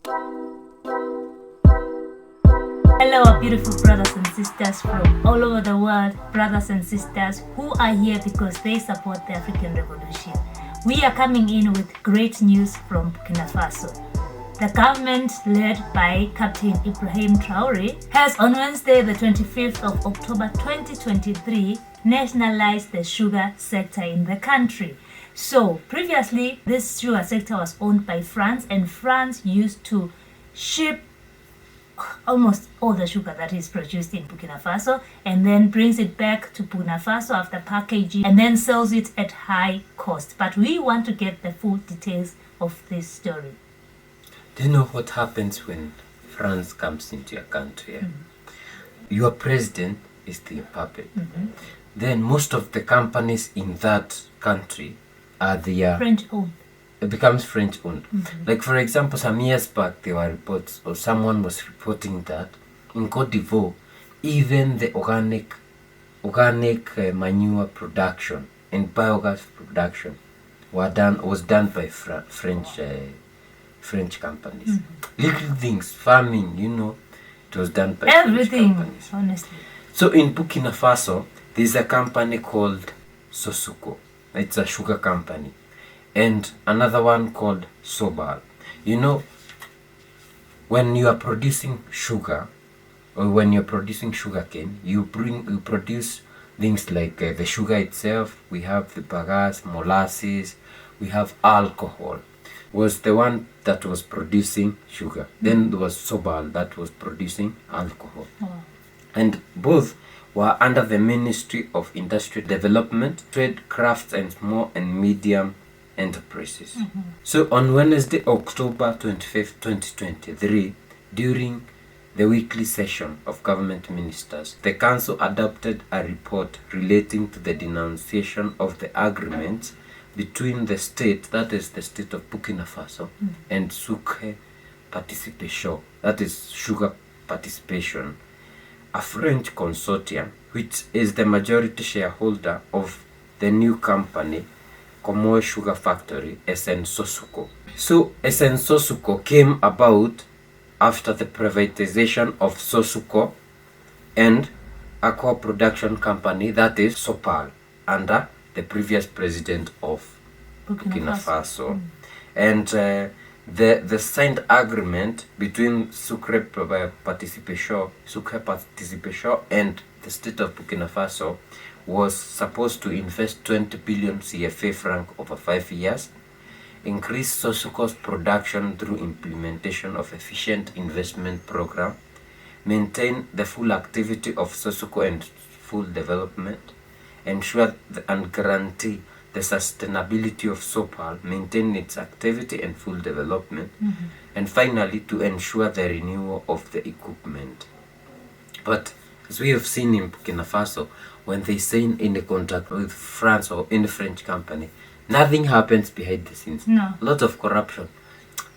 Hello, our beautiful brothers and sisters from all over the world, brothers and sisters who are here because they support the African Revolution. We are coming in with great news from Burkina Faso. The government, led by Captain Ibrahim Traore, has on Wednesday, the 25th of October 2023, nationalized the sugar sector in the country. So, previously, this sugar sector was owned by France, and France used to ship almost all the sugar that is produced in Burkina Faso and then brings it back to Burkina Faso after packaging and then sells it at high cost. But we want to get the full details of this story. Do you know what happens when France comes into your country? Your president is the puppet. Then most of the companies in that country are the French owned. It becomes French owned. Like for example, some years back there were reports, or someone was reporting that in Cote d'Ivoire, even the organic manure production and biogas production was done by French companies. Little things, farming, it was done by everything, French companies. Honestly. So in Burkina Faso, there's a company called Sosuko. It's a sugar company. And another one called Sobal. When you are producing sugar, or when you're producing sugarcane, you produce things like the sugar itself. We have the bagasse, molasses, we have alcohol. Was the one that was producing sugar. Then there was Sobal that was producing alcohol. And both were under the Ministry of Industrial Development, Trade, Crafts and Small and Medium Enterprises. So on Wednesday, October 25th, 2023, during the weekly session of government ministers, the council adopted a report relating to the denunciation of the agreements between the state, that is the state of Burkina Faso, and Sucre Participation, that is sugar participation, a French consortium which is the majority shareholder of the new company Como Sugar Factory, SN Sosuko. So SN Sosuko came about after the privatization of Sosuko and a co-production company, that is Sopal, under the previous president of Burkina Faso. And the signed agreement between Sucre Participation and the state of Burkina Faso was supposed to invest 20 billion CFA franc over 5 years, increase Sosuko's production through implementation of efficient investment program, maintain the full activity of Sosuko and full development, ensure and guarantee the sustainability of Sopal, maintain its activity and full development, and finally to ensure the renewal of the equipment. But as we have seen in Burkina Faso, when they sign in a contract with France or any French company, nothing happens behind the scenes. No. A lot of corruption.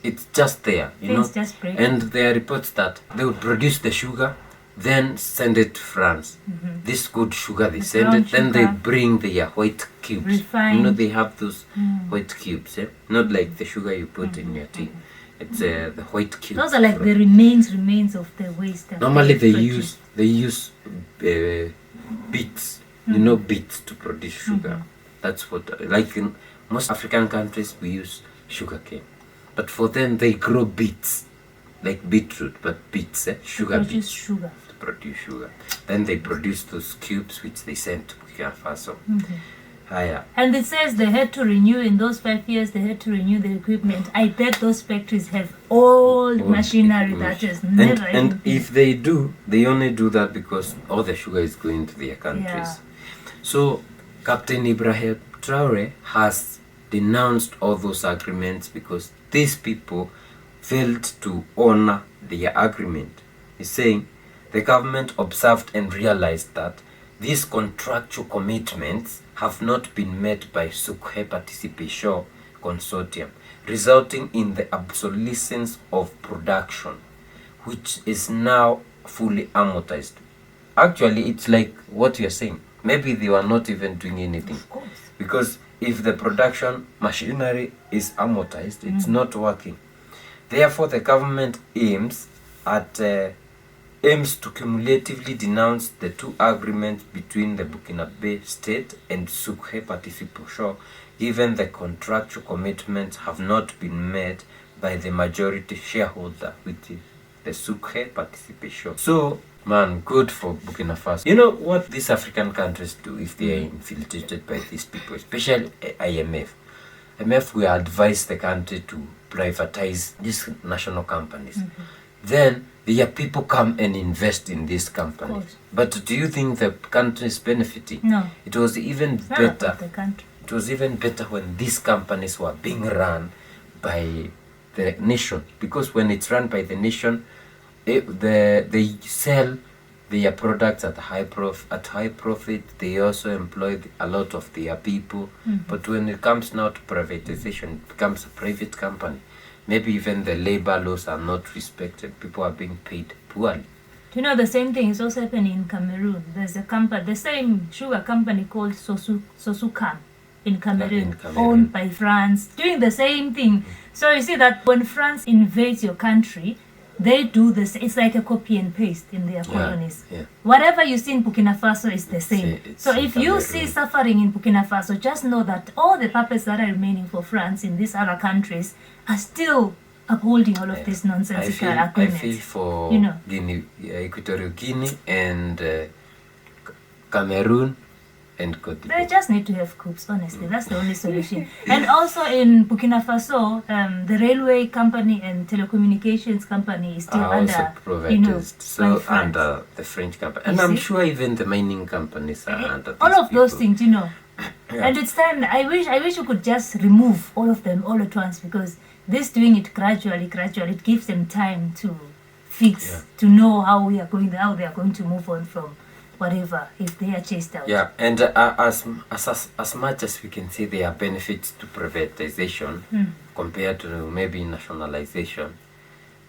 It's just there, Just break. And there are reports that they would produce the sugar, then send it to France. This good sugar, they send it, then they bring the white cubes. Refined. They have those white cubes, not like the sugar you put in your tea. It's the white cubes. Those are like the remains of the waste. Normally they use beets, beets to produce sugar. That's what, like in most African countries, we use sugarcane. But for them, they grow beets, like beetroot, but beets, sugar beets. Sugar. To produce sugar. Then they produce those cubes which they send to Burkina Faso. And it says they had to renew in those 5 years, they had to renew the equipment. I bet those factories have old machinery that is never And if they do, they only do that because all the sugar is going to their countries. So Captain Ibrahim Traore has denounced all those agreements because these people failed to honor their agreement. He's saying the government observed and realized that these contractual commitments have not been met by Sucre Participation Consortium, resulting in the obsolescence of production, which is now fully amortized. Actually, it's like what you're saying. Maybe they were not even doing anything. Of course. Because if the production machinery is amortized, it's not working. Therefore, the government aims to cumulatively denounce the two agreements between the Burkinabe state and Sucre Participation, given the contractual commitments have not been met by the majority shareholder, which is the Sucre Participation. So, man, good for Burkina Faso. You know what these African countries do if they are infiltrated by these people, especially IMF. IMF will advise the country to privatize these national companies. Then their people come and invest in these companies. But do you think the country is benefiting? No. It was even better. It was even better when these companies were being run by the nation, because when it's run by the nation, they sell their products at high profit. They also employ a lot of their people. But when it comes now to privatization, it becomes a private company. Maybe even the labor laws are not respected. People are being paid poorly. Do you know the same thing is also happening in Cameroon? There's a company, the same sugar company called Sosukam in Cameroon, owned by France, doing the same thing. So you see that when France invades your country, they do this. It's like a copy and paste in their colonies. Whatever you see in Burkina Faso is the same. So if you see suffering in Burkina Faso, just know that all the puppets that are remaining for France in these other countries are still upholding all of this nonsensical agreements. I feel for Guinea, Equatorial Guinea and Cameroon and Cote d'Ivoire. They just need to have coups, honestly. That's the only solution. And also in Burkina Faso, the railway company and telecommunications company is still under, under the French company. And I'm sure even the mining companies are under all of those things, And it's time, I wish we could just remove all of them all at once, because this doing it gradually, it gives them time to fix, to know how they are going to move on from whatever, if they are chased out. Yeah, and as much as we can say there are benefits to privatization compared to maybe nationalization,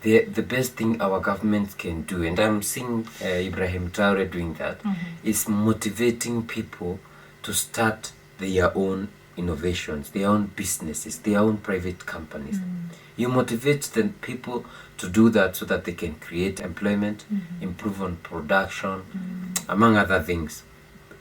the best thing our government can do, and I'm seeing Ibrahim Traore doing that, is motivating people to start their own innovations, their own businesses, their own private companies. You motivate the people to do that so that they can create employment, improve on production, among other things,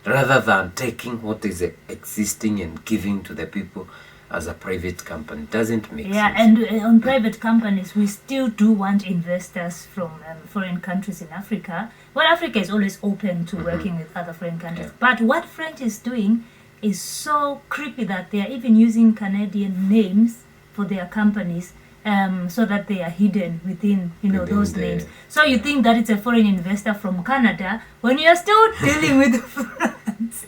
rather than taking what is existing and giving to the people as a private company. Doesn't make sense. Yeah, and on private companies, we still do want investors from foreign countries in Africa. Well, Africa is always open to working with other foreign countries. But what French is doing is so creepy that they are even using Canadian names for their companies, so that they are hidden within those names. So you think that it's a foreign investor from Canada when you are still dealing with France.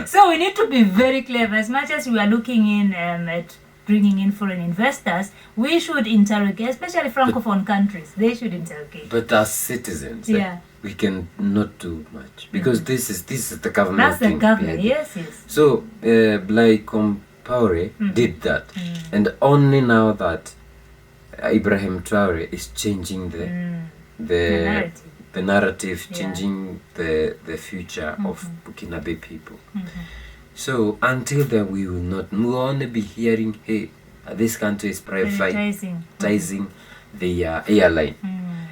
So we need to be very clever. As much as we are looking in at bringing in foreign investors, we should interrogate, especially Francophone countries. They should interrogate. But as citizens, we can not do much, because this is the government. That's the government. Yes. So Blaise Compaoré did that, and only now that Ibrahim Traore is changing the narrative, changing the future of Burkinabe people. So until then, we will only be hearing, hey, this country is privatizing the airline.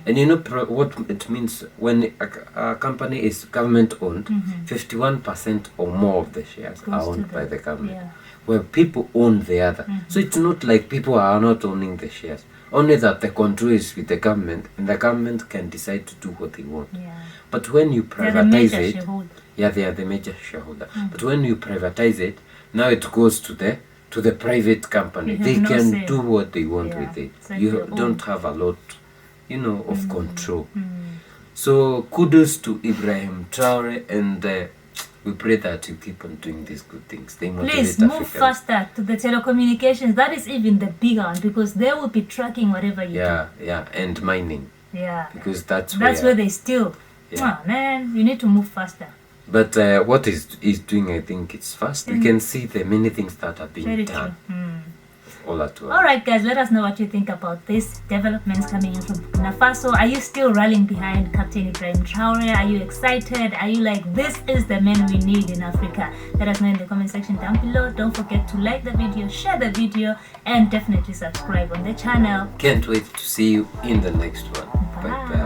And you know what it means when a company is government owned, 51% or more of the shares are owned by the government, where people own the other. So it's not like people are not owning the shares, only that the control is with the government, and the government can decide to do what they want. But when you privatize it, they are the major shareholder. But when you privatize it, now it goes to the private company. They can do what they want with it. Like you don't have a lot, of control. So kudos to Ibrahim Traore, and we pray that you keep on doing these good things. Please move faster to the telecommunications. That is even the bigger one, because they will be tracking whatever you do. And mining. Because that's where they steal. Oh, man, you need to move faster. But what is doing, I think it's fast. We can see the many things that are being done all at once. Alright guys, let us know what you think about this developments coming in from Burkina Faso. Are you still rallying behind Captain Ibrahim Traore? Are you excited? Are you like, this is the man we need in Africa? Let us know in the comment section down below. Don't forget to like the video, share the video, and definitely subscribe on the channel. Can't wait to see you in the next one. Bye bye.